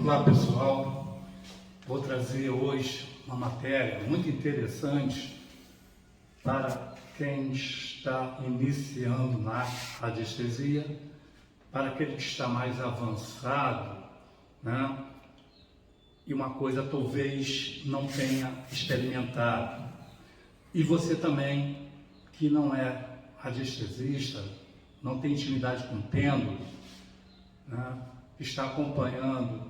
Olá pessoal, vou trazer hoje uma matéria muito interessante para quem está iniciando na radiestesia, para aquele que está mais avançado, né? E uma coisa talvez não tenha experimentado. E você também, que não é radiestesista, não tem intimidade com pêndulo, né? Está acompanhando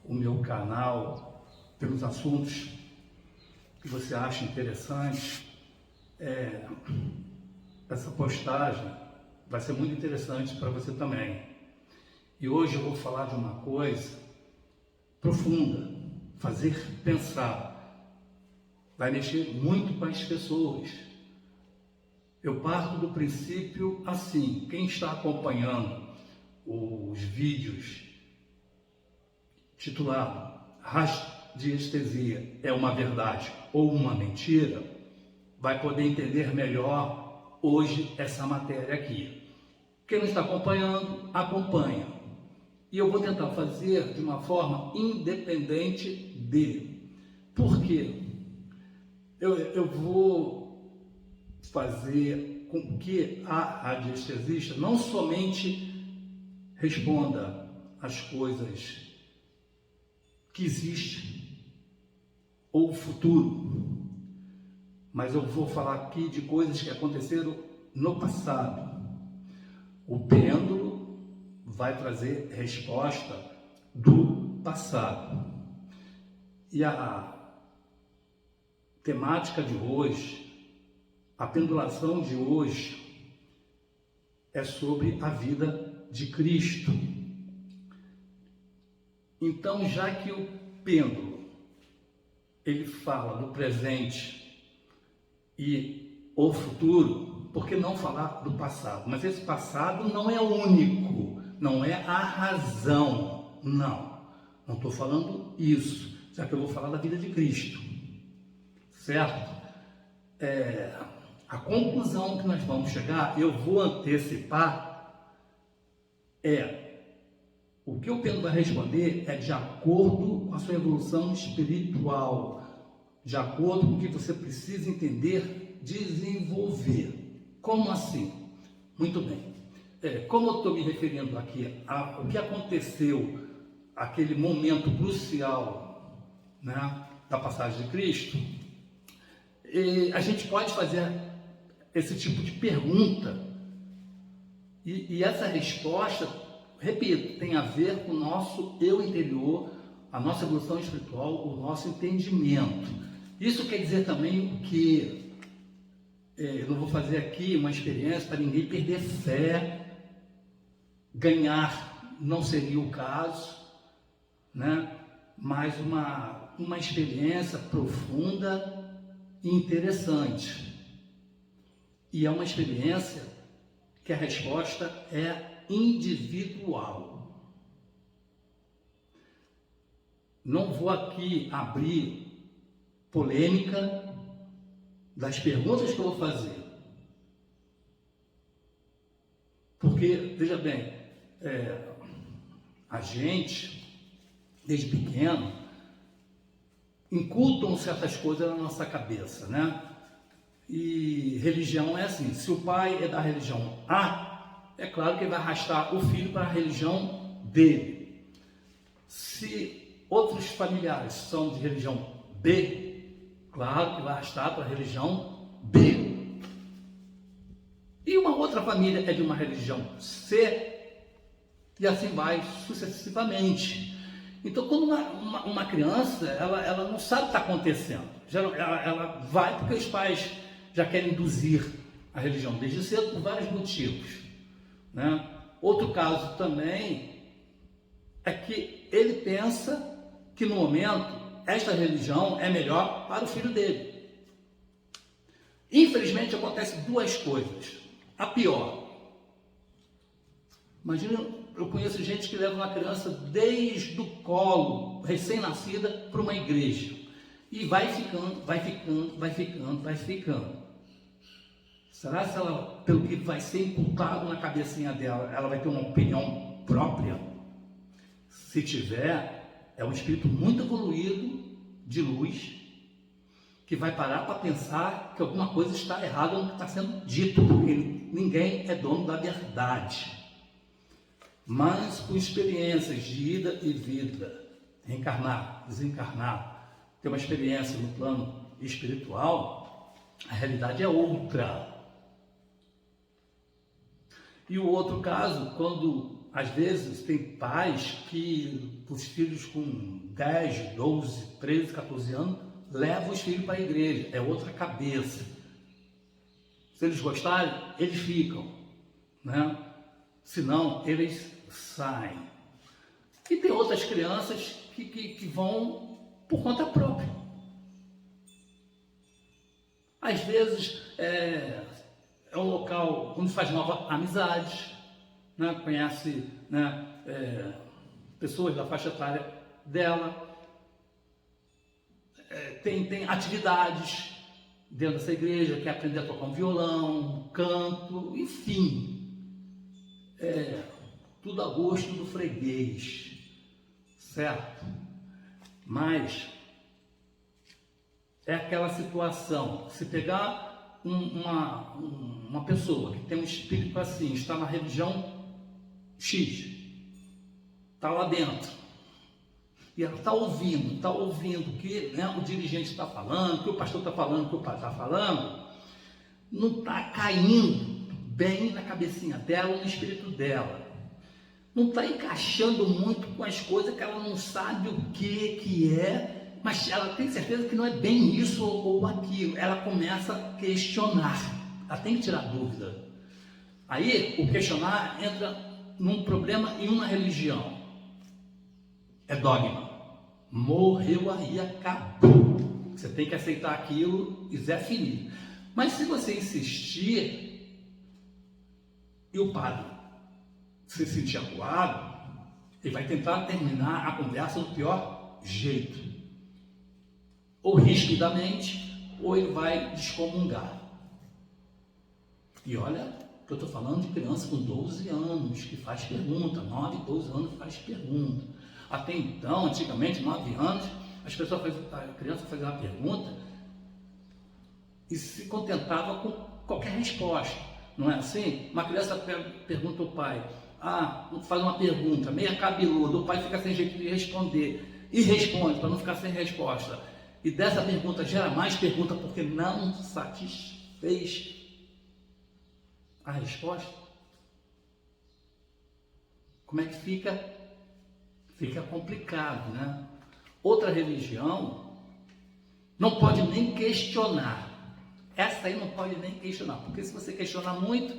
o meu canal pelos assuntos que você acha interessante, essa postagem vai ser muito interessante para você também. E hoje eu vou falar de uma coisa profunda, fazer pensar, vai mexer muito com as pessoas. Eu parto do princípio assim, quem está acompanhando os vídeos titulado Radiestesia é uma verdade ou uma mentira, vai poder entender melhor hoje essa matéria aqui. Quem não está acompanhando, acompanha. E eu vou tentar fazer de uma forma independente de. Por quê? Eu vou fazer com que a radiestesista não somente responda as coisas que existem ou o futuro, mas eu vou falar aqui de coisas que aconteceram no passado. O pêndulo vai trazer resposta do passado. E a temática de hoje, a pendulação de hoje, é sobre a vida de Cristo. Então, já que o pêndulo, ele fala do presente e o futuro, por que não falar do passado? Mas esse passado não é único, não é a razão, não estou falando isso, já que eu vou falar da vida de Cristo, certo? A conclusão que nós vamos chegar, eu vou antecipar, o que o pêndulo vai responder é de acordo com a sua evolução espiritual, de acordo com o que você precisa entender, desenvolver. Como assim? Muito bem. Como eu estou me referindo aqui ao que aconteceu, aquele momento crucial, né, da passagem de Cristo, a gente pode fazer esse tipo de pergunta e essa resposta, repito, tem a ver com o nosso eu interior, a nossa evolução espiritual, o nosso entendimento. Isso quer dizer também que eu não vou fazer aqui uma experiência para ninguém perder fé, ganhar não seria o caso, né? Mas uma experiência profunda e interessante. E é uma experiência que a resposta é individual. Não vou aqui abrir polêmica das perguntas que eu vou fazer. Porque, veja bem, a gente, desde pequeno, incultam certas coisas na nossa cabeça, né? E religião é assim, se o pai é da religião A, é claro que ele vai arrastar o filho para a religião dele. Se outros familiares são de religião B, claro que vai arrastar para a religião B. E uma outra família é de uma religião C, e assim vai sucessivamente. Então, quando uma criança, ela não sabe o que está acontecendo. Ela vai porque os pais já querem induzir a religião desde cedo por vários motivos, né? Outro caso também é que ele pensa que no momento esta religião é melhor para o filho dele. Infelizmente acontece duas coisas. A pior, imagina, eu conheço gente que leva uma criança desde o colo, recém-nascida, para uma igreja. E vai ficando. Será que ela, pelo que vai ser imputado na cabecinha dela, ela vai ter uma opinião própria? Se tiver, É um espírito muito evoluído, de luz, que vai parar para pensar que alguma coisa está errada no que está sendo dito, porque ninguém é dono da verdade. Mas com experiências de ida e vida, reencarnar, desencarnar, ter uma experiência no plano espiritual, a realidade é outra. E o outro caso, quando às vezes tem pais que os filhos com 10, 12, 13, 14 anos levam os filhos para a igreja, é outra cabeça. Se eles gostarem, eles ficam, né? Se não, eles saem. E tem outras crianças que vão por conta própria. Às vezes é um local onde faz novas amizades, né? Conhece, né? Pessoas da faixa etária dela, tem atividades dentro dessa igreja, quer aprender a tocar um violão, canto, enfim, tudo a gosto do freguês, certo? Mas é aquela situação, se pegar uma pessoa que tem um espírito assim, está na religião X, está lá dentro, e ela está ouvindo o que, né, o dirigente está falando, o que o pastor está falando, o que o pai está falando, não está caindo bem na cabecinha dela, no espírito dela. Não está encaixando muito com as coisas que ela não sabe o que é, mas ela tem certeza que não é bem isso ou aquilo. Ela começa a questionar, ela tem que tirar dúvida. Aí o questionar entra num problema em uma religião. É dogma. Morreu aí, acabou. Você tem que aceitar aquilo e Zé finir. Mas se você insistir e o padre se sentir acuado, ele vai tentar terminar a conversa do pior jeito. Ou rispidamente, ou ele vai descomungar. E olha, que eu estou falando de criança com 12 anos, que faz pergunta, 9, 12 anos faz pergunta. Até então, antigamente, 9 anos, a criança fazia uma pergunta e se contentava com qualquer resposta. Não é assim? Uma criança pergunta ao pai, faz uma pergunta, meia cabeluda, o pai fica sem jeito de responder, e responde para não ficar sem resposta. E dessa pergunta gera mais pergunta porque não satisfez a resposta. Como é que fica? Fica complicado, né? Outra religião não pode nem questionar. Essa aí não pode nem questionar, porque se você questionar muito,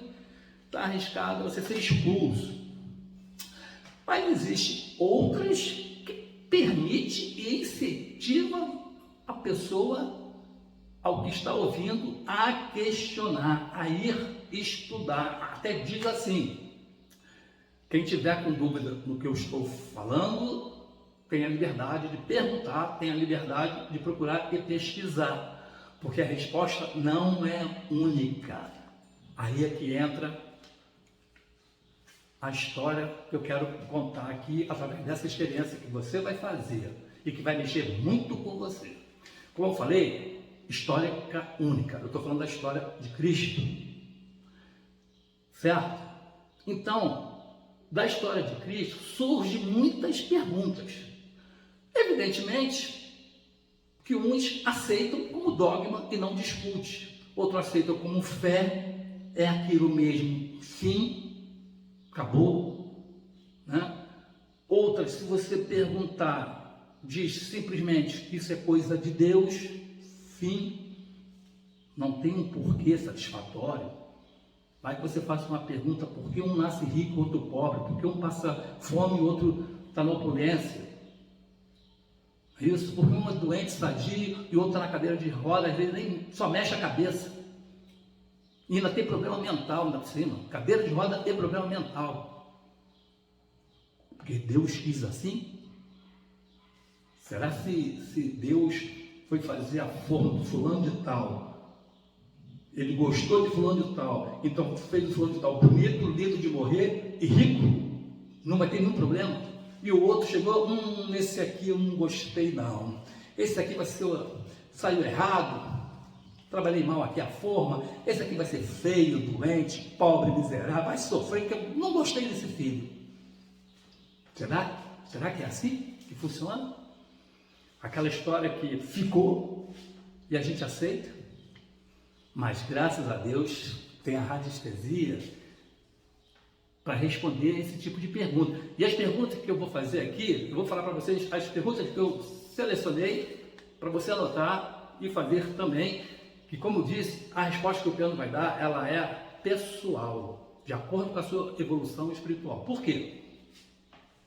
está arriscado você ser expulso. Mas existem outras que permite e incentiva a pessoa, ao que está ouvindo, a questionar, a ir estudar. Até diz assim, quem tiver com dúvida no que eu estou falando, tem a liberdade de perguntar, tem a liberdade de procurar e pesquisar, porque a resposta não é única. Aí é que entra a história que eu quero contar aqui, através dessa experiência que você vai fazer e que vai mexer muito com você. Como eu falei, histórica única. Eu estou falando da história de Cristo, certo? Então, da história de Cristo surgem muitas perguntas. Evidentemente que uns aceitam como dogma e não discute, outros aceitam como fé, é aquilo mesmo, fim, acabou, né? Outras, se você perguntar, diz simplesmente que isso é coisa de Deus, fim, não tem um porquê satisfatório. Vai que você faça uma pergunta, por que um nasce rico e outro pobre? Por que um passa fome e o outro está na opulência? Isso, porque um é doente, sadio, e o outro está na cadeira de rodas, às vezes nem só mexe a cabeça. E ainda tem problema mental ainda por cima. Cadeira de roda tem problema mental. Porque Deus quis assim? Será se Deus foi fazer a forma do fulano de tal? Ele gostou de fulano de tal, então fez o fulano de tal bonito, lindo de morrer e rico? Não vai ter nenhum problema? e o outro chegou, esse aqui eu não gostei não, esse aqui saiu errado, trabalhei mal aqui a forma, esse aqui vai ser feio, doente, pobre, miserável, vai sofrer, porque eu não gostei desse filho. Será? Será que é assim que funciona? Aquela história que ficou e a gente aceita? Mas graças a Deus tem a radiestesia para responder esse tipo de pergunta. E as perguntas que eu vou fazer aqui, eu vou falar para vocês as perguntas que eu selecionei para você anotar e fazer também, que como eu disse, a resposta que o piano vai dar, ela é pessoal, de acordo com a sua evolução espiritual. Por quê?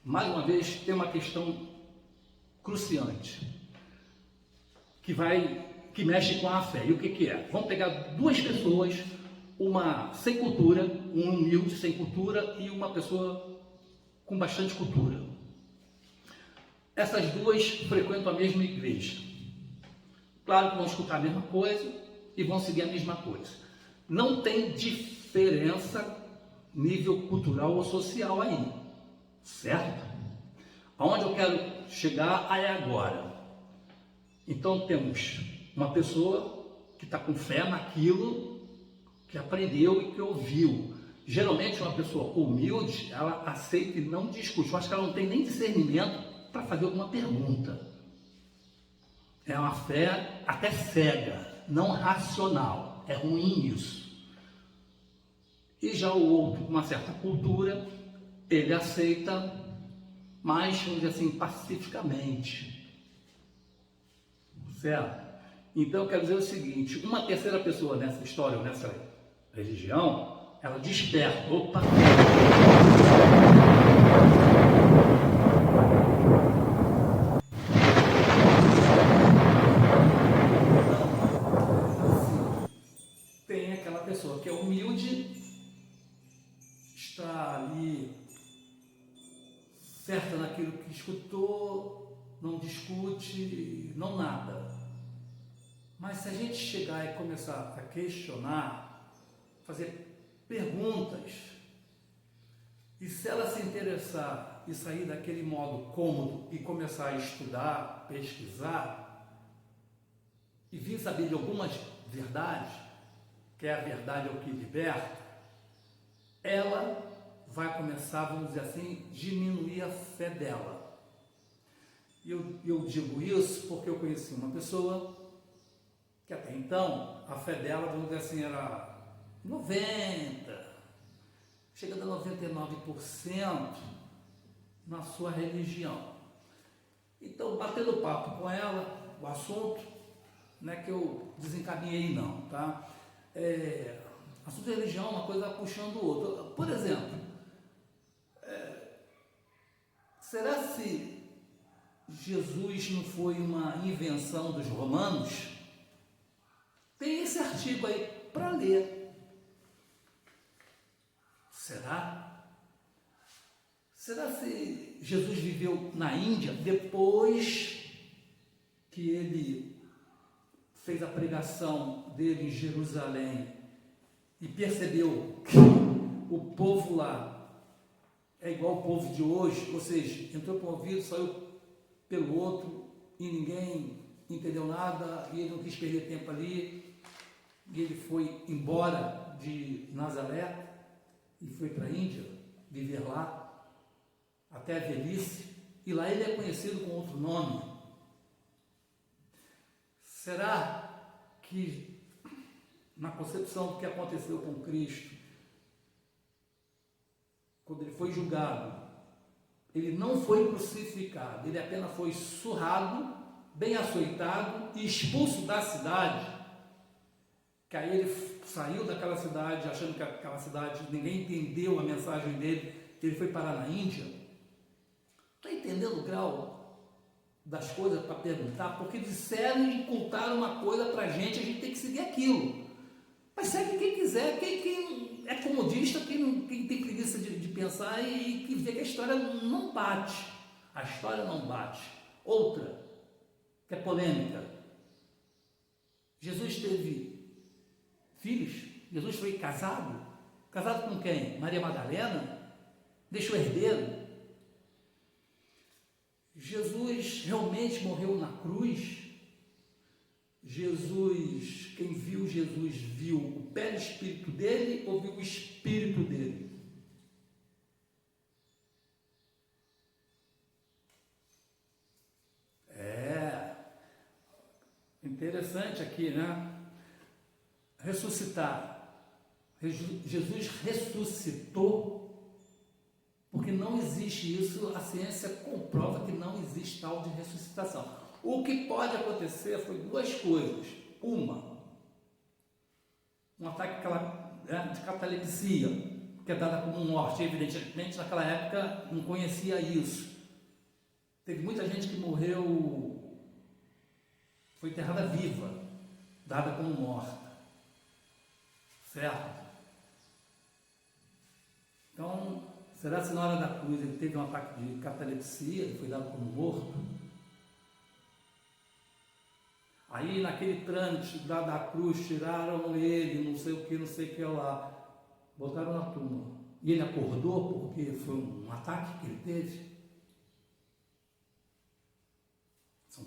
Mais uma vez, tem uma questão cruciante, que mexe com a fé. E o que é? Vamos pegar duas pessoas, uma sem cultura, um humilde sem cultura e uma pessoa com bastante cultura. Essas duas frequentam a mesma igreja. Claro que vão escutar a mesma coisa e vão seguir a mesma coisa. Não tem diferença nível cultural ou social aí, certo? Aonde eu quero chegar é agora. Então temos uma pessoa que está com fé naquilo que aprendeu e que ouviu. Geralmente uma pessoa humilde, ela aceita e não discute. Eu acho que ela não tem nem discernimento para fazer alguma pergunta. É uma fé até cega, não racional. É ruim isso. E já o outro, com uma certa cultura, ele aceita, mas, vamos dizer assim, pacificamente. Certo? Então, eu quero dizer o seguinte, uma terceira pessoa nessa história, ou nessa religião, ela desperta. Opa! Tem aquela pessoa que é humilde, está ali certa naquilo que escutou, não discute, não nada. Mas se a gente chegar e começar a questionar, fazer perguntas, e se ela se interessar e sair daquele modo cômodo e começar a estudar, pesquisar, e vir saber de algumas verdades, que é a verdade é o que liberta, ela vai começar, vamos dizer assim, diminuir a fé dela. E eu digo isso porque eu conheci uma pessoa que até então a fé dela, vamos dizer assim, era 90%, chegando a 99% na sua religião. Então, batendo papo com ela, o assunto, não é que eu desencaminhei não, tá? Assunto de religião é uma coisa puxando o outro. Por exemplo, será se Jesus não foi uma invenção dos romanos? Tem esse artigo aí para ler. Será? Será se Jesus viveu na Índia depois que ele fez a pregação dele em Jerusalém e percebeu que o povo lá é igual ao povo de hoje, ou seja, entrou por um ouvido, saiu pelo outro e ninguém entendeu nada e ele não quis perder tempo ali e ele foi embora de Nazaré e foi para a Índia viver lá até a velhice e lá ele é conhecido com outro nome. Será que na concepção do que aconteceu com Cristo, quando ele foi julgado, ele não foi crucificado, ele apenas foi surrado, bem açoitado e expulso da cidade, que aí ele saiu daquela cidade, achando que aquela cidade, ninguém entendeu a mensagem dele, ele foi parar na Índia. Está entendendo o grau das coisas para perguntar? Porque disseram e contaram uma coisa para a gente tem que seguir aquilo. Mas segue quem quiser, quem é comodista, quem tem preguiça de pensar e que vê que a história não bate. A história não bate. Outra, que é polêmica. Jesus teve filhos? Jesus foi casado? Casado com quem? Maria Madalena? Deixou herdeiro? Jesus realmente morreu na cruz? Quem viu Jesus viu o perispírito dele ou viu o espírito dele? Interessante aqui, né? Ressuscitar. Jesus ressuscitou, porque não existe isso, a ciência comprova que não existe tal de ressuscitação. O que pode acontecer foi duas coisas. Um ataque de catalepsia, que é dada como morte. Evidentemente, naquela época não conhecia isso. Teve muita gente que morreu, foi enterrada viva, dada como morta. Certo? Então, será que na hora da cruz ele teve um ataque de catalepsia e foi dado como morto? Aí naquele trâmite da cruz tiraram ele, não sei o que lá, botaram na túmula. E ele acordou porque foi um ataque que ele teve? São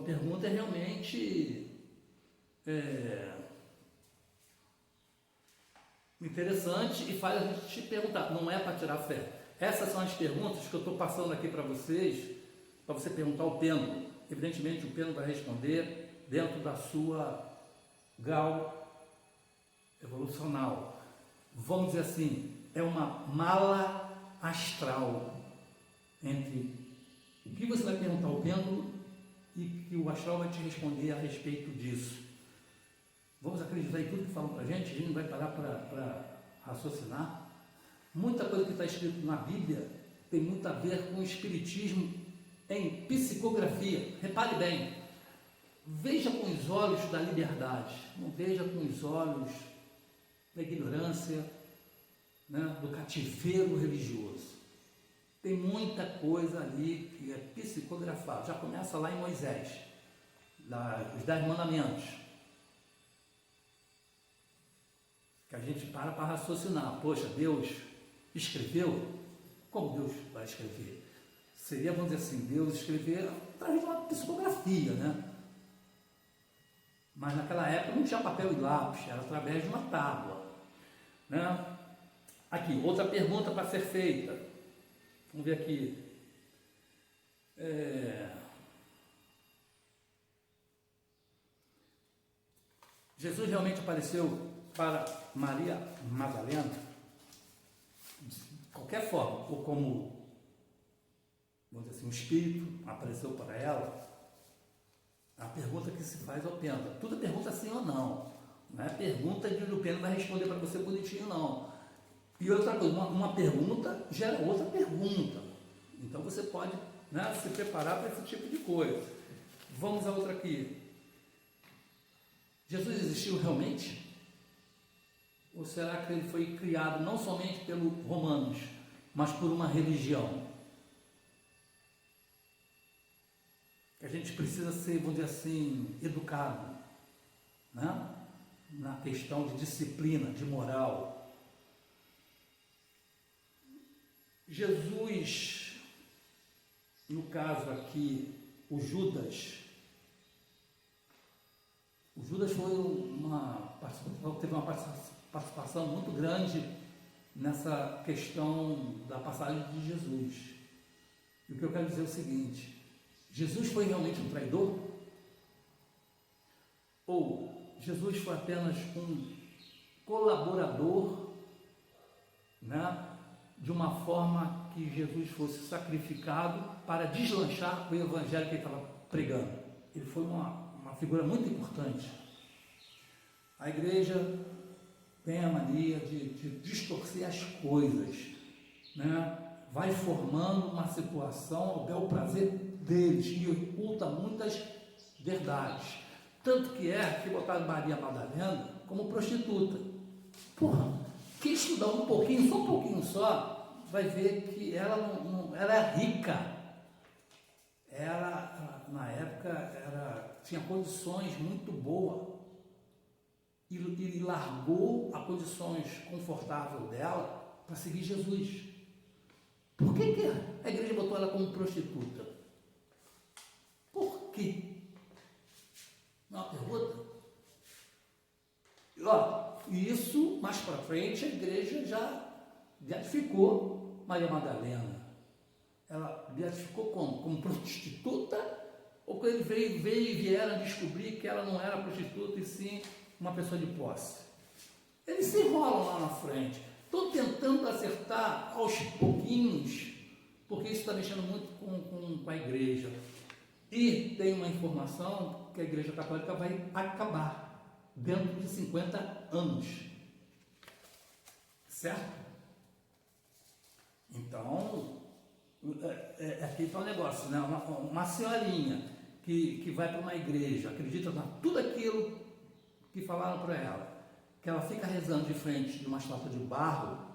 perguntas realmente interessantes e faz a gente te perguntar, não é para tirar fé. Essas são as perguntas que eu estou passando aqui para vocês, para você perguntar ao pêndulo. Evidentemente o pêndulo vai responder dentro da sua grau evolucional. Vamos dizer assim, é uma mala astral entre o que você vai perguntar ao pêndulo e que o astral vai te responder a respeito disso. Vamos acreditar em tudo que falam para a gente não vai parar para raciocinar. Muita coisa que está escrito na Bíblia tem muito a ver com o espiritismo em psicografia. Repare bem, veja com os olhos da liberdade, não veja com os olhos da ignorância, né, do cativeiro religioso. Tem muita coisa ali que é psicografada. Já começa lá em Moisés, os 10 mandamentos, que a gente para raciocinar. Poxa, Deus escreveu? Como Deus vai escrever? Seria, vamos dizer assim, Deus escrever através de uma psicografia, né? Mas naquela época não tinha papel e lápis, era através de uma tábua, né? Aqui, outra pergunta para ser feita. Vamos ver aqui. Jesus realmente apareceu para Maria Madalena? De qualquer forma, ou como, vamos dizer assim, um espírito apareceu para ela? A pergunta que se faz ao pêndulo. Tudo é pergunta sim ou não. Não é pergunta de o pêndulo vai responder para você bonitinho, não. E outra coisa, uma pergunta gera outra pergunta. Então você pode, né, se preparar para esse tipo de coisa. Vamos a outra aqui. Jesus existiu realmente? Ou será que ele foi criado não somente pelos romanos, mas por uma religião? Que a gente precisa ser, vamos dizer assim, educado, né? Na questão de disciplina, de moral. Jesus, no caso aqui, o Judas teve uma participação muito grande nessa questão da passagem de Jesus. E o que eu quero dizer é o seguinte: Jesus foi realmente um traidor? Ou Jesus foi apenas um colaborador, né, de uma forma que Jesus fosse sacrificado para deslanchar o evangelho que ele estava pregando? Ele foi uma figura muito importante. A igreja tem a mania de distorcer as coisas, né? Vai formando uma situação ao bel prazer deles e oculta muitas verdades. Tanto que botaram Maria Madalena como prostituta. Porra, quem estudar um pouquinho só, vai ver que ela é rica. Ela, na época, tinha condições muito boas e largou as condições confortáveis dela para seguir Jesus. Por que a igreja botou ela como prostituta? Ó, e isso, mais para frente, a igreja já beatificou Maria Madalena. Ela beatificou como prostituta, ou quando ele vieram descobrir que ela não era prostituta e sim uma pessoa de posse. Eles se enrolam lá na frente. Estou tentando acertar aos pouquinhos, porque isso está mexendo muito com a igreja. E tem uma informação que a igreja católica vai acabar dentro de 50 anos. Certo? Então, aqui está um negócio, né? Uma senhorinha que vai para uma igreja, acredita em tudo aquilo que falaram para ela, que ela fica rezando de frente de uma estátua de barro,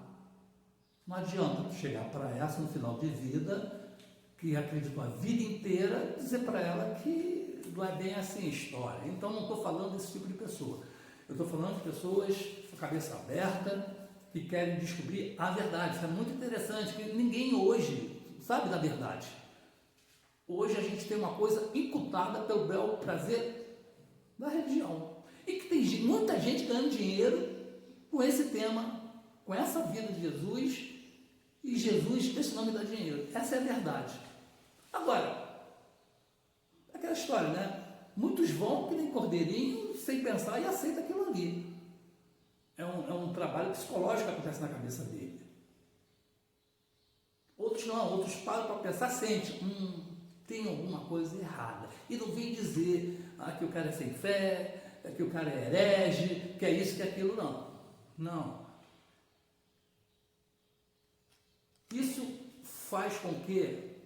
não adianta tu chegar para essa no final de vida, que acreditou a vida inteira, dizer para ela que não é bem assim a história. Então não estou falando desse tipo de pessoa. Eu estou falando de pessoas com a cabeça aberta, que querem descobrir a verdade. Isso é muito interessante, que ninguém hoje sabe da verdade. Hoje a gente tem uma coisa incutada pelo bel prazer da religião. E que tem muita gente ganhando dinheiro com esse tema, com essa vida de Jesus, e Jesus, esse nome dá dinheiro. Essa é a verdade. Agora, aquela história, né? Muitos vão que nem cordeirinho, sem pensar, e aceitam aquilo ali. É um trabalho psicológico que acontece na cabeça dele. Outros não, outros param para pensar, sente, tem alguma coisa errada. E não vem dizer que o cara é sem fé, que o cara é herege, que é isso, que é aquilo, não. Não. Isso faz com que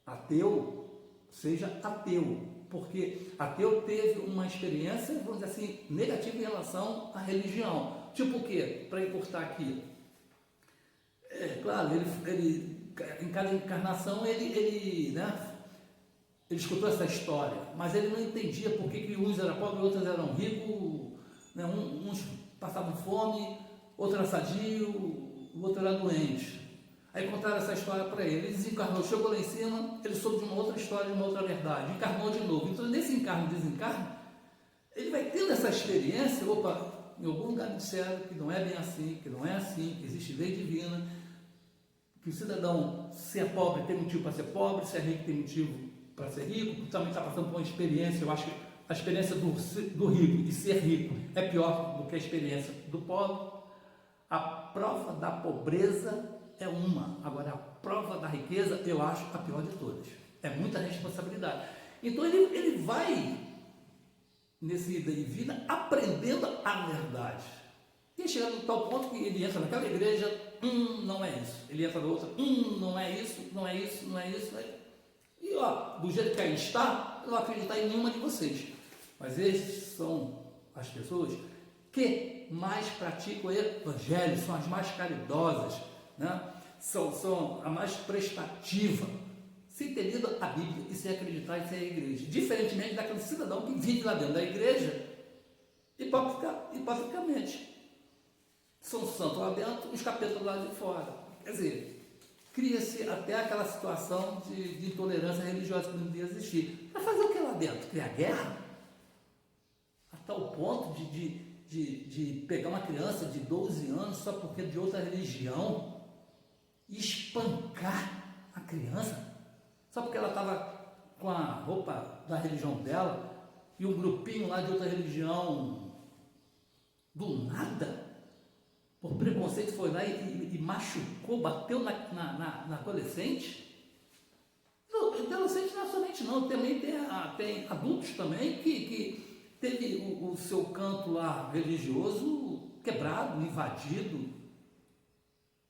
ateu seja ateu, porque ateu teve uma experiência, vamos dizer assim, negativa em relação à religião. Tipo o quê? Para encurtar aqui. Claro, ele em cada encarnação ele escutou essa história, mas ele não entendia por que uns eram pobres e outros eram ricos, né? Uns passavam fome, outro era sadio, o outro era doente. Aí contaram essa história para ele, ele desencarnou, chegou lá em cima, ele soube de uma outra história, de uma outra verdade, encarnou de novo. Então nesse encarno e desencarno, ele vai tendo essa experiência, opa, em algum lugar me disseram que não é bem assim, que não é assim, que existe lei divina, que o cidadão, se é pobre, tem motivo para ser pobre, se é rico, tem motivo para ser rico, também está passando por uma experiência. Eu acho que a experiência do rico e ser rico é pior do que a experiência do pobre. A prova da pobreza é uma, agora a prova da riqueza eu acho a pior de todas. É muita responsabilidade. Então ele vai nesse ida e vinda aprendendo a verdade. E chegando a tal ponto que ele entra naquela igreja, não é isso. Ele entra na outra, não é isso, não é isso, não é isso. E ó, do jeito que aí está, eu não acreditar em nenhuma de vocês. Mas esses são as pessoas que mais praticam o evangelho, são as mais caridosas, né? São a mais prestativa, sem ter lido a Bíblia e sem acreditar em ser a igreja. Diferentemente daquele cidadão que vive lá dentro da igreja, hipocriticamente. São santos lá dentro, os capetas lá de fora. Quer dizer, cria-se até aquela situação de intolerância religiosa que não devia existir. Para fazer o que lá dentro? Criar guerra? A tal ponto de pegar uma criança de 12 anos só porque é de outra religião e espancar a criança só porque ela estava com a roupa da religião dela e um grupinho lá de outra religião do nada, por preconceito, foi lá e machucou, bateu na adolescente. Não, adolescente não é somente não, também tem adultos também que teve o seu canto lá religioso quebrado, invadido.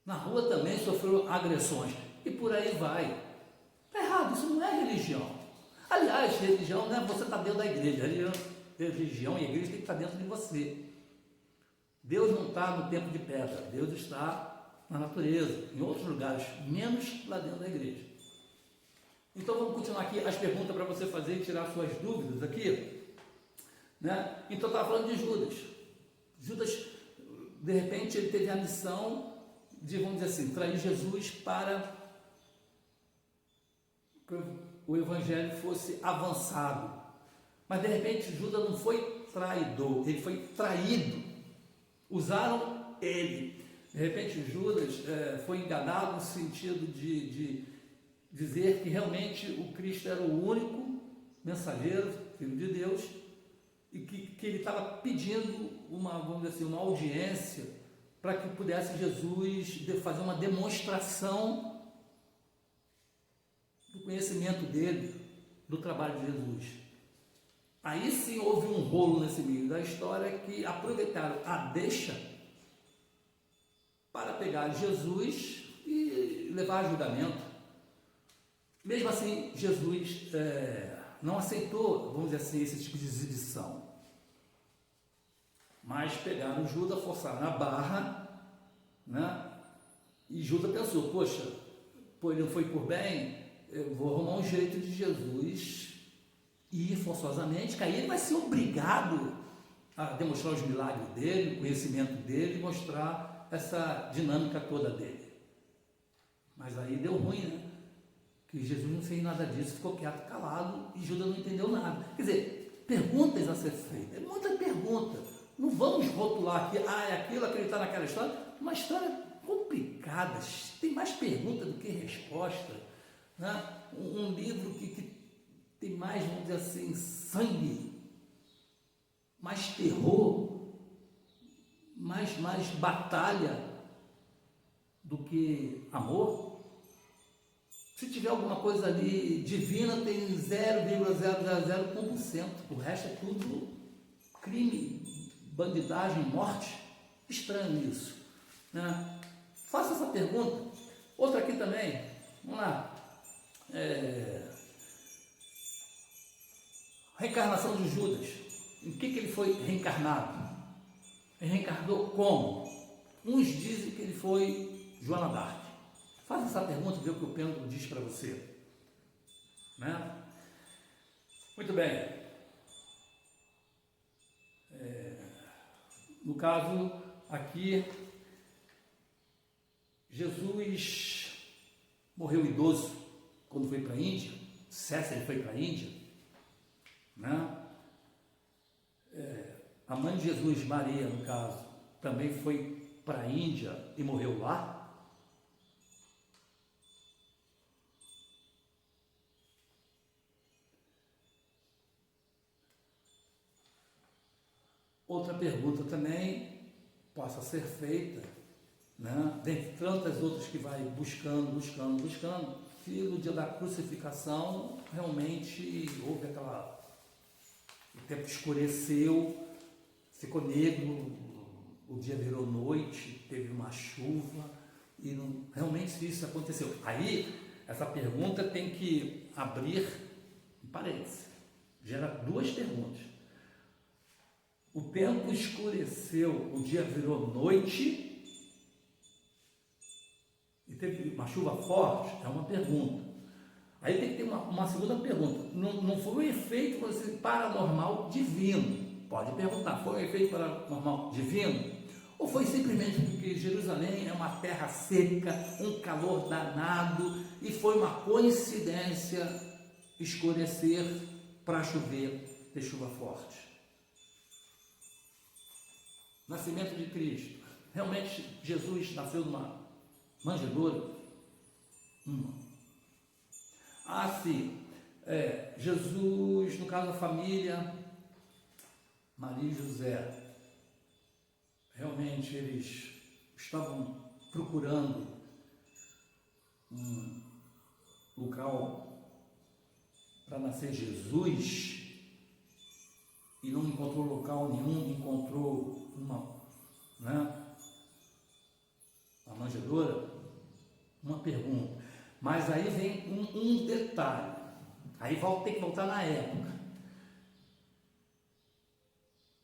Na rua também sofreu agressões. E por aí vai. Está errado, isso não é religião. Aliás, religião não é você estar dentro da igreja. Religião e igreja tem que estar dentro de você. Deus não está no templo de pedra. Deus está na natureza, em outros lugares, menos lá dentro da igreja. Então vamos continuar aqui as perguntas para você fazer e tirar suas dúvidas aqui. Né? Então eu estava falando de Judas. Judas, de repente, ele teve a missão de, vamos dizer assim, trair Jesus para que o evangelho fosse avançado. Mas de repente Judas não foi traidor, ele foi traído. Usaram ele. De repente Judas foi enganado no sentido de dizer que realmente o Cristo era o único mensageiro, filho de Deus, e que ele estava pedindo vamos dizer assim, uma audiência para que pudesse Jesus fazer uma demonstração do conhecimento dele, do trabalho de Jesus. Aí sim houve um rolo nesse meio da história que aproveitaram a deixa para pegar Jesus e levar a julgamento. Mesmo assim, Jesus não aceitou, vamos dizer assim, esse tipo de exibição. Mas pegaram Judas, forçaram a barra, né? E Judas pensou, poxa, ele não foi por bem, eu vou arrumar um jeito de Jesus ir forçosamente, que aí ele vai ser obrigado a demonstrar os milagres dele, o conhecimento dele, e mostrar essa dinâmica toda dele. Mas aí deu ruim, né? Que Jesus não fez nada disso, ficou quieto, calado, e Judas não entendeu nada. Quer dizer, perguntas a ser feitas, é muita pergunta. Não vamos rotular aqui, é aquilo, acreditar naquela história. Uma história complicada, tem mais pergunta do que resposta, né? Um livro que tem mais, vamos dizer assim, sangue, mais terror, mais batalha do que amor. Se tiver alguma coisa ali divina, tem 0,001%. O resto é tudo crime, bandidagem, morte. Estranho isso, né? Faça essa pergunta. Outra aqui também, vamos lá. Reencarnação de Judas. Em que ele foi reencarnado? Ele reencarnou como? Uns dizem que ele foi Joana d'Arc. Faça essa pergunta e vê o que o pêndulo diz para você, né? Muito bem. No caso aqui, Jesus morreu idoso quando foi para a Índia. César foi para a Índia, né? A mãe de Jesus, Maria, no caso, também foi para a Índia e morreu lá. Outra pergunta também possa ser feita, né? Dentre tantas outras que vai buscando, se no dia da crucificação realmente houve o tempo escureceu, ficou negro, o dia virou noite, teve uma chuva, e realmente se isso aconteceu. Aí, essa pergunta tem que abrir um parênteses, gera duas perguntas. O tempo escureceu, o dia virou noite e teve uma chuva forte? É uma pergunta. Aí tem que ter uma segunda pergunta. Não foi um efeito paranormal divino? Pode perguntar, foi um efeito paranormal divino? Ou foi simplesmente porque Jerusalém é uma terra seca, um calor danado, e foi uma coincidência escurecer para chover, ter chuva forte? Nascimento de Cristo. Realmente Jesus nasceu numa manjedoura? Sim. Jesus, no caso da família, Maria e José, realmente eles estavam procurando um local para nascer Jesus e não encontrou local nenhum, encontrou uma manjedoura. Uma pergunta. Mas aí vem um detalhe, aí tem que voltar na época.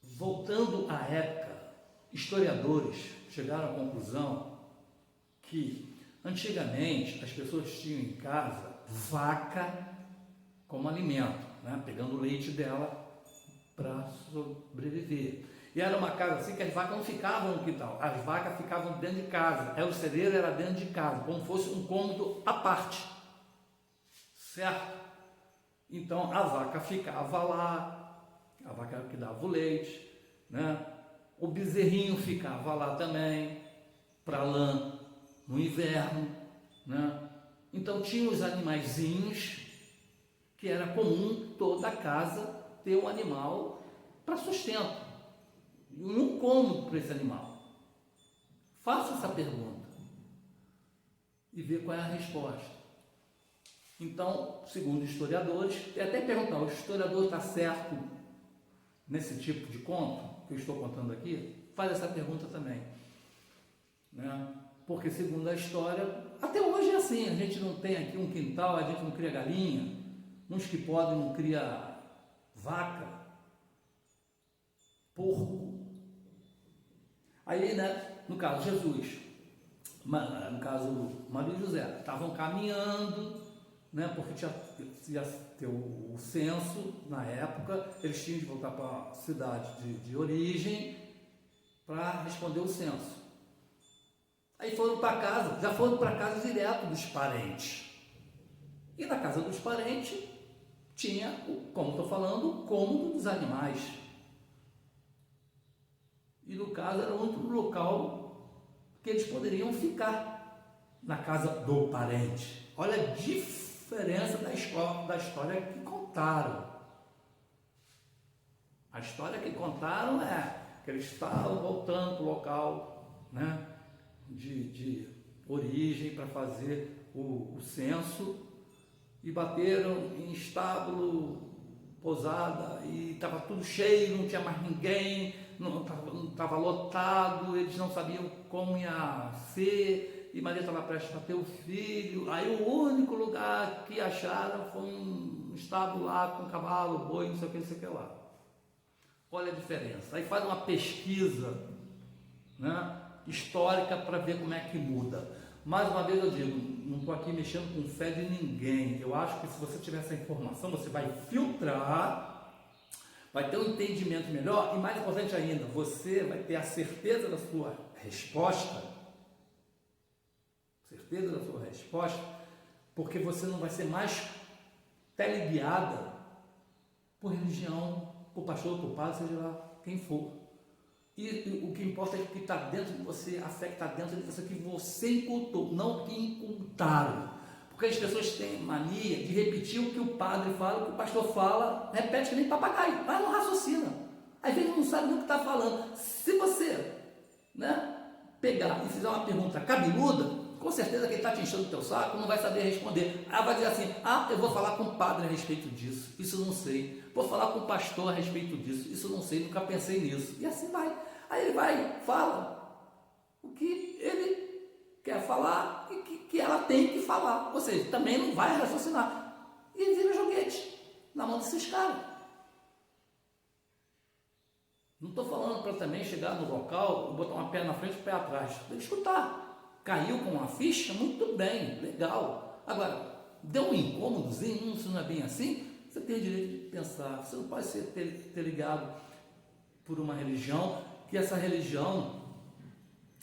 Voltando à época, historiadores chegaram à conclusão que antigamente as pessoas tinham em casa vaca como alimento, né? Pegando o leite dela para sobreviver. E era uma casa assim que as vacas não ficavam no quintal, as vacas ficavam dentro de casa, o celeiro era dentro de casa, como fosse um cômodo à parte, certo? Então a vaca ficava lá, a vaca que dava o leite, né? O bezerrinho ficava lá também, para lã, no inverno, né? Então tinha os animaizinhos, que era comum toda casa ter um animal para sustento, e um cômodo para esse animal. Faça essa pergunta e vê qual é a resposta. Então, segundo historiadores, e até perguntar, o historiador está certo nesse tipo de conto que eu estou contando aqui? Faz essa pergunta também, né? Porque segundo a história, até hoje é assim, a gente não tem aqui um quintal, a gente não cria galinha, uns que podem não cria vaca, porco. Aí, né, no caso Jesus, no caso Maria e José, estavam caminhando, né, porque ia ter o censo na época, eles tinham de voltar para a cidade de origem para responder o censo. Aí foram para casa, já foram para casa direto dos parentes. E na casa dos parentes tinha, como estou falando, o cômodo dos animais. E no caso era o único local que eles poderiam ficar, na casa do parente. Olha a diferença da história que contaram. A história que contaram é que eles estavam voltando para o local, né, de origem para fazer o censo, e bateram em estábulo, pousada, e estava tudo cheio, não tinha mais ninguém, não estava lotado, eles não sabiam como ia ser, e Maria estava prestes a ter o filho. Aí o único lugar que acharam foi um estábulo lá com cavalo, boi, não sei o que lá. Olha a diferença. Aí faz uma pesquisa, né, histórica para ver como é que muda. Mais uma vez eu digo, não estou aqui mexendo com fé de ninguém. Eu acho que se você tiver essa informação, você vai filtrar, vai ter um entendimento melhor, e mais importante ainda, você vai ter a certeza da sua resposta, porque você não vai ser mais teleguiada por religião, por pastor, por padre, seja lá quem for. E o que importa é que está dentro de você, a fé que está dentro de você, que você incultou, não que incultaram. Porque as pessoas têm mania de repetir o que o padre fala, o que o pastor fala, repete que nem papagaio, mas não raciocina. Às vezes não sabe nem o que está falando. Se você, né, pegar e fizer uma pergunta cabeluda, com certeza quem está te enchendo o teu saco não vai saber responder. Ela vai dizer assim: ah, eu vou falar com o padre a respeito disso, isso eu não sei. Vou falar com o pastor a respeito disso, isso eu não sei, nunca pensei nisso. E assim vai. Aí ele vai, fala o que ele quer falar e que ela tem que falar. Ou seja, também não vai raciocinar. E vira joguete na mão desses caras. Não estou falando para também chegar no local e botar uma perna na frente e um pé atrás. Tem que escutar. Caiu com uma ficha, muito bem, legal. Agora, deu um incômodozinho, se não é bem assim, você tem o direito de pensar. Você não pode ter ligado por uma religião, que essa religião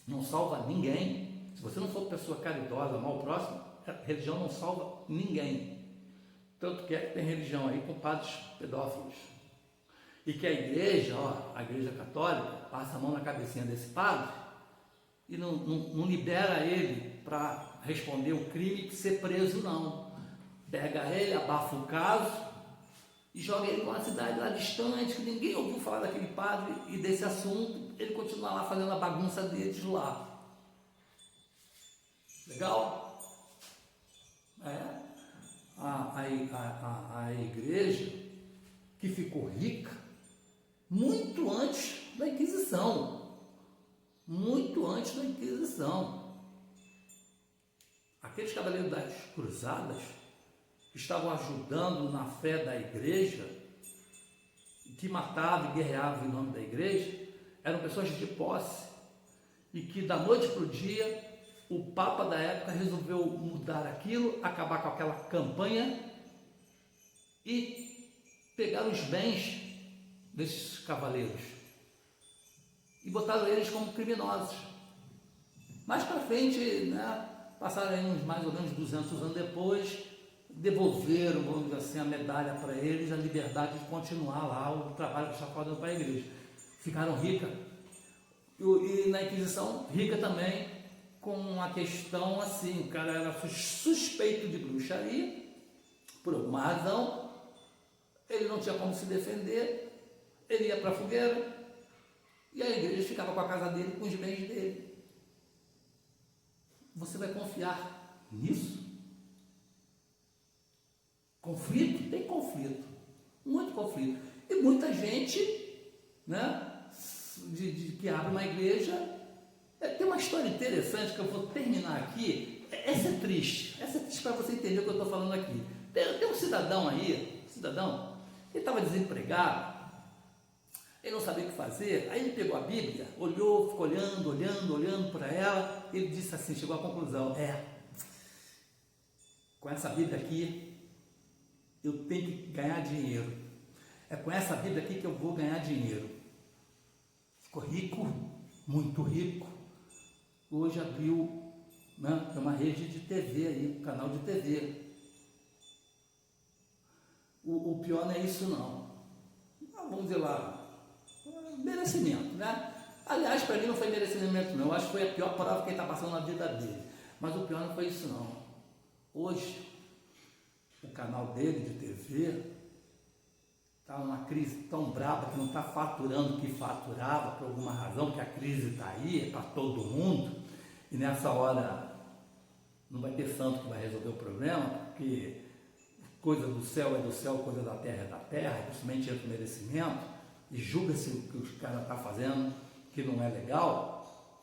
não salva ninguém. Se você não for pessoa caridosa, mal próximo, a religião não salva ninguém. Tanto que é que tem religião aí com padres pedófilos. E que a igreja, a igreja católica, passa a mão na cabecinha desse padre e não libera ele para responder o crime e ser preso, não. Pega ele, abafa o caso e joga ele numa cidade lá distante, que ninguém ouviu falar daquele padre e desse assunto, ele continua lá fazendo a bagunça deles lá. Legal? A igreja que ficou rica muito antes da Inquisição. Muito antes da Inquisição. Aqueles cavaleiros das cruzadas que estavam ajudando na fé da igreja, que matavam e guerreavam em nome da igreja, eram pessoas de posse, e que da noite para o dia o Papa da época resolveu mudar aquilo, acabar com aquela campanha e pegar os bens desses cavaleiros e botaram eles como criminosos. Mais para frente, né, passaram aí uns mais ou menos 200 anos depois, devolveram, vamos dizer assim, a medalha para eles, a liberdade de continuar lá o trabalho que estavam fazendo para a igreja. Ficaram ricas. E na Inquisição, rica também, com uma questão assim, o cara era suspeito de bruxaria, por alguma razão, ele não tinha como se defender, ele ia para a fogueira, e a igreja ficava com a casa dele, com os bens dele. Você vai confiar nisso? Conflito? Tem conflito, muito conflito. E muita gente, né, que abre uma igreja. Tem uma história interessante que eu vou terminar aqui. Essa é triste para você entender o que eu estou falando aqui. Tem um cidadão aí, ele estava desempregado, ele não sabia o que fazer, aí ele pegou a Bíblia, olhou, ficou olhando para ela, ele disse assim, chegou à conclusão, com essa Bíblia aqui, eu tenho que ganhar dinheiro, é com essa Bíblia aqui que eu vou ganhar dinheiro. Ficou rico, muito rico, hoje abriu, né, uma rede de TV aí, um canal de TV. O pior não é isso não, vamos dizer lá, merecimento, né? Aliás, para mim não foi merecimento não, eu acho que foi a pior prova que ele está passando na vida dele, mas o pior não foi isso não. Hoje, o canal dele de TV está numa crise tão braba que não está faturando o que faturava por alguma razão, que a crise está aí, é para todo mundo, e nessa hora não vai ter santo que vai resolver o problema, porque coisa do céu é do céu, coisa da terra é da terra, principalmente entra o merecimento, e julga-se o que os caras estão fazendo, que não é legal.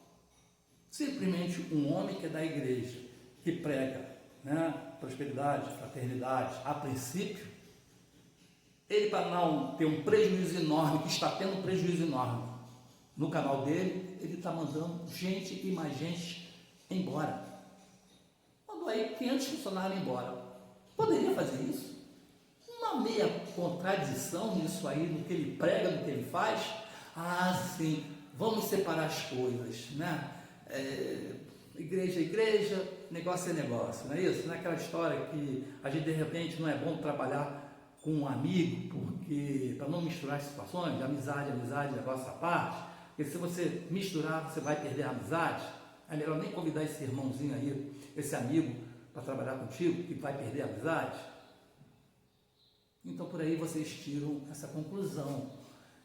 Simplesmente um homem que é da igreja, que prega, né, prosperidade, fraternidade, a princípio, ele, para não ter um prejuízo enorme, que está tendo um prejuízo enorme no canal dele, ele está mandando gente e mais gente embora. Mandou aí 500 funcionários embora. Poderia fazer isso? Uma meia contradição nisso aí, no que ele prega, no que ele faz. Sim, vamos separar as coisas, né? Igreja é igreja, negócio é negócio, não é isso? Não é aquela história que a gente de repente não é bom trabalhar com um amigo, porque para não misturar as situações, amizade, negócio à parte, porque se você misturar, você vai perder a amizade. É melhor nem convidar esse irmãozinho aí, esse amigo, para trabalhar contigo, que vai perder a amizade. Então por aí vocês tiram essa conclusão.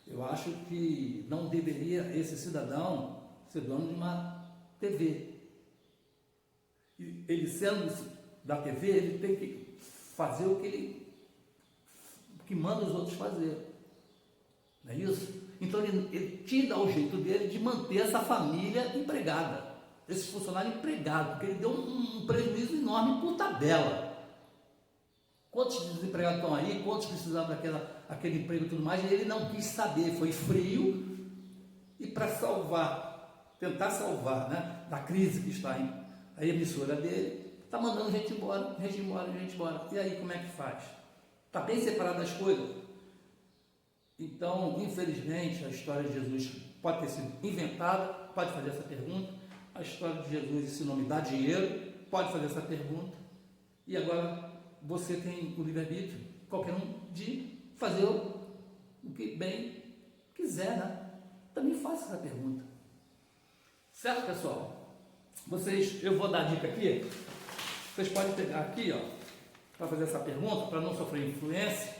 Eu acho que não deveria esse cidadão ser dono de uma TV. E ele sendo da TV, ele tem que fazer o que manda os outros fazer. Não é isso? Então ele tira o jeito dele de manter essa família empregada, esse funcionário empregado, porque ele deu um prejuízo enorme por tabela. Quantos desempregados estão aí, quantos precisavam daquele emprego e tudo mais, e ele não quis saber, foi frio, e para tentar salvar, né, da crise que está aí, a emissora dele, está mandando gente embora. E aí como é que faz? Está bem separado das coisas? Então, infelizmente, a história de Jesus pode ter sido inventada, pode fazer essa pergunta. A história de Jesus, esse nome dá dinheiro, pode fazer essa pergunta. E agora você tem o livre-arbítrio, qualquer um, de fazer o que bem quiser, né? Também faça essa pergunta. Certo, pessoal? Eu vou dar a dica aqui. Vocês podem pegar aqui, ó, para fazer essa pergunta, para não sofrer influência.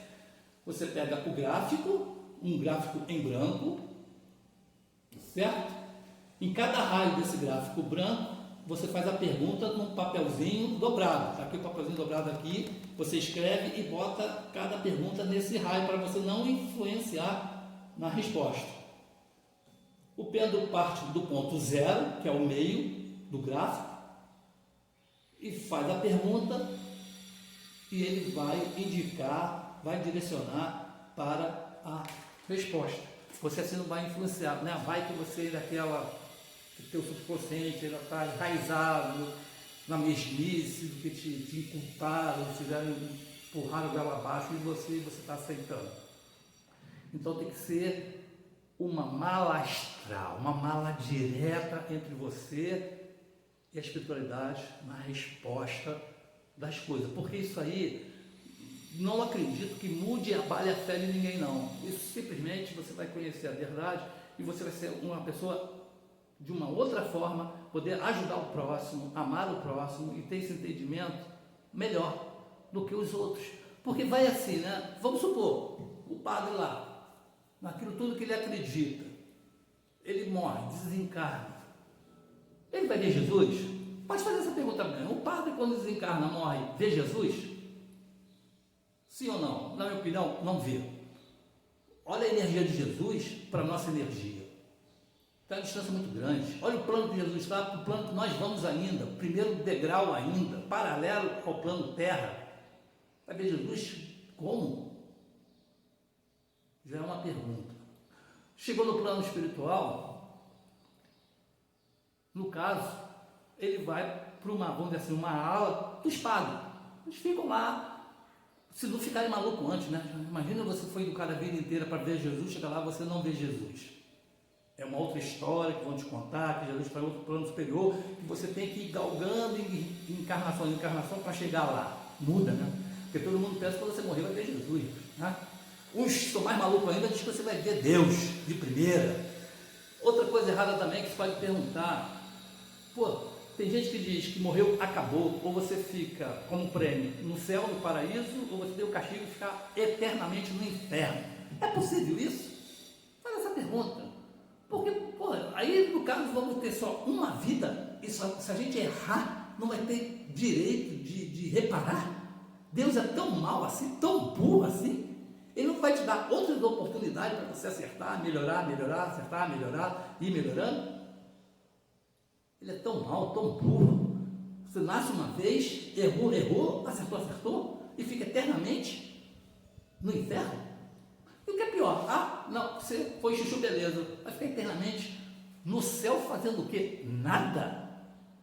Você pega o gráfico, um gráfico em branco, certo? Em cada raio desse gráfico branco, você faz a pergunta num papelzinho dobrado. Está aqui o papelzinho dobrado aqui, você escreve e bota cada pergunta nesse raio para você não influenciar na resposta. O pêndulo parte do ponto zero, que é o meio do gráfico, e faz a pergunta e ele vai indicar, vai direcionar para a resposta. Você assim não vai influenciar, né? Vai que você o teu subconsciente ainda está enraizado na mesmice do que te inculparam, empurraram goela abaixo e você está aceitando. Então tem que ser uma mala astral, uma mala direta entre você e a espiritualidade na resposta das coisas, porque isso aí não acredito que mude e abale a fé de ninguém não. Isso simplesmente você vai conhecer a verdade e você vai ser uma pessoa de uma outra forma, poder ajudar o próximo, amar o próximo e ter esse entendimento melhor do que os outros. Porque vai assim, né? Vamos supor, o padre lá, naquilo tudo que ele acredita, ele morre, desencarna. Ele vai ver Jesus? Pode fazer essa pergunta para mim. O padre, quando desencarna, morre, vê Jesus? Sim ou não? Na minha opinião, não vê. Olha a energia de Jesus para a nossa energia. Está uma distância muito grande. Olha o plano que Jesus está, o plano que nós vamos ainda, o primeiro degrau ainda, paralelo ao plano Terra. Vai ver Jesus como? Já é uma pergunta. Chegou no plano espiritual, no caso, ele vai para uma, vamos dizer assim, uma ala dos padres. Eles ficam lá, se não ficarem malucos antes, né? Imagina você foi educado a vida inteira para ver Jesus, chega lá você não vê Jesus. É uma outra história que vão te contar, que Jesus está em outro plano superior, que você tem que ir galgando em encarnação em encarnação para chegar lá. Muda, né? Porque todo mundo pensa que quando você morrer vai ver Jesus, né? Uns são mais malucos ainda, diz que você vai ver Deus de primeira. Outra coisa errada também que você pode perguntar, pô, tem gente que diz que morreu, acabou, ou você fica como prêmio no céu, no paraíso, ou você tem o castigo de ficar eternamente no inferno. É possível isso? Faz essa pergunta. Porque, pô, aí no caso vamos ter só uma vida, e só, se a gente errar, não vai ter direito de reparar. Deus é tão mau assim, tão burro assim, Ele não vai te dar outras oportunidades para você acertar, melhorar, acertar, melhorar, ir melhorando. Ele é tão mau, tão burro. Você nasce uma vez, errou, acertou, e fica eternamente no inferno. E o que é pior? Não, você foi chuchu, beleza, vai ficar eternamente no céu fazendo o quê? Nada.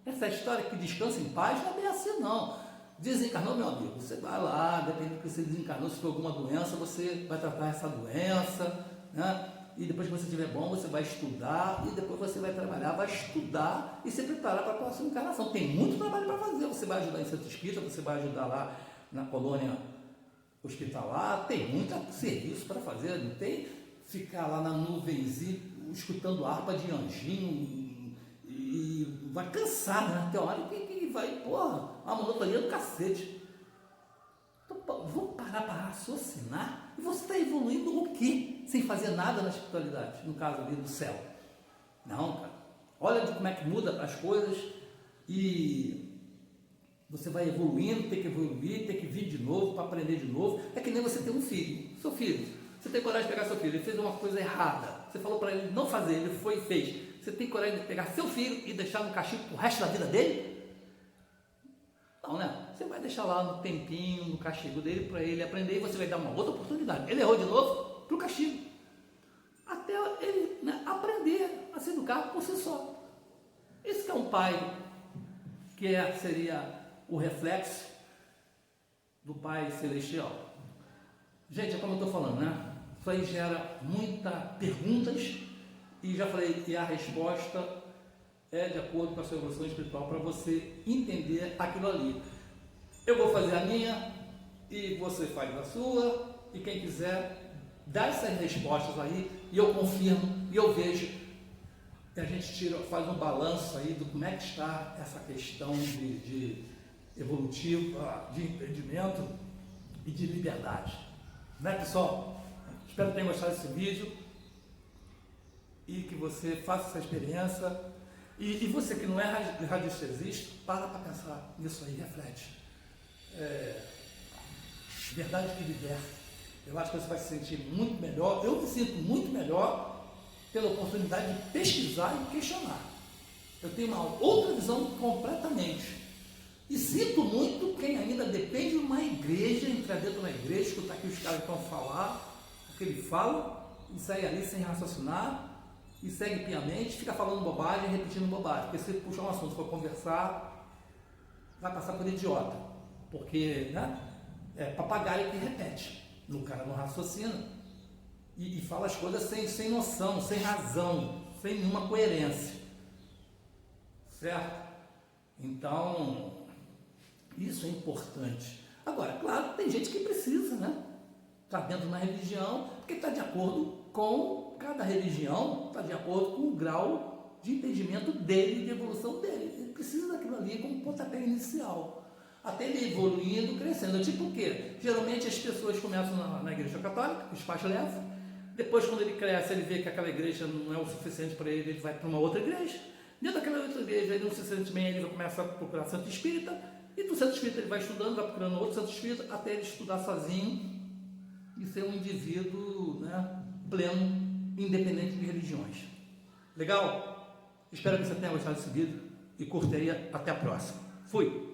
Essa história que descansa em paz não é bem assim, não. Desencarnou, meu amigo, você vai lá, dependendo do que você desencarnou, se for alguma doença, você vai tratar essa doença, né? E depois que você estiver bom, você vai estudar, e depois você vai trabalhar, vai estudar e se preparar para a próxima encarnação. Tem muito trabalho para fazer. Você vai ajudar em centro espírita, você vai ajudar lá na colônia hospitalar, tem muito serviço para fazer, não tem ficar lá na nuvenzinha escutando harpa de anjinho e vai cansar, né? Tem hora que vai, porra, uma monotonia do cacete. Então, vamos parar para raciocinar. E você está evoluindo o quê? Sem fazer nada na espiritualidade, no caso ali do céu. Não, cara. Olha como é que muda as coisas e você vai evoluindo, tem que evoluir, tem que vir de novo para aprender de novo. É que nem você ter um filho. Seu filho, você tem coragem de pegar seu filho, ele fez uma coisa errada. Você falou para ele não fazer, ele foi e fez. Você tem coragem de pegar seu filho e deixar no castigo pro resto da vida dele? Não, né? Você vai deixar lá no tempinho, no castigo dele, para ele aprender, e você vai dar uma outra oportunidade. Ele errou de novo, para o castigo. Até ele, né, aprender a se educar por si só. Esse que é um pai, que seria o reflexo do Pai Celestial. Gente, é como eu estou falando, né? Isso aí gera muitas perguntas, e já falei que a resposta é de acordo com a sua evolução espiritual, para você entender aquilo ali. Eu vou fazer a minha e você faz a sua, e quem quiser dá essas respostas aí, e eu confirmo, e eu vejo que a gente faz um balanço aí do como é que está essa questão de evolutivo, de empreendimento e de liberdade. Né, pessoal? Espero que tenham gostado desse vídeo e que você faça essa experiência. E você que não é radiestesista, para pensar nisso aí, reflete. Verdade que liberta. Eu acho que você vai se sentir muito melhor. Eu me sinto muito melhor pela oportunidade de pesquisar e questionar. Eu tenho uma outra visão completamente. E sinto muito quem ainda depende de uma igreja, entrar dentro de uma igreja, escutar aqui os caras que vão falar, o que ele fala, e sair ali sem raciocinar, e segue piamente, fica falando bobagem, repetindo bobagem. Porque se puxar um assunto, for conversar, vai passar por idiota. Porque, né, é papagaio que repete. O cara não raciocina e fala as coisas sem noção, sem razão, sem nenhuma coerência. Certo? Então, isso é importante. Agora, claro, tem gente que precisa, né? Está dentro de uma religião, porque está de acordo com cada religião, está de acordo com o grau de entendimento dele, de evolução dele. Ele precisa daquilo ali como pontapé inicial, até ele evoluindo, crescendo. Tipo o quê? Geralmente as pessoas começam na igreja católica, os pais levam, depois quando ele cresce, ele vê que aquela igreja não é o suficiente para ele, ele vai para uma outra igreja. Dentro daquela outra igreja, ele não se sente bem, ele vai começar a procurar centro espírita, e do centro espírita ele vai estudando, vai procurando outro centro espírita, até ele estudar sozinho e ser um indivíduo, né, pleno, independente de religiões. Legal? Espero que você tenha gostado desse vídeo e curta aí. Até a próxima. Fui!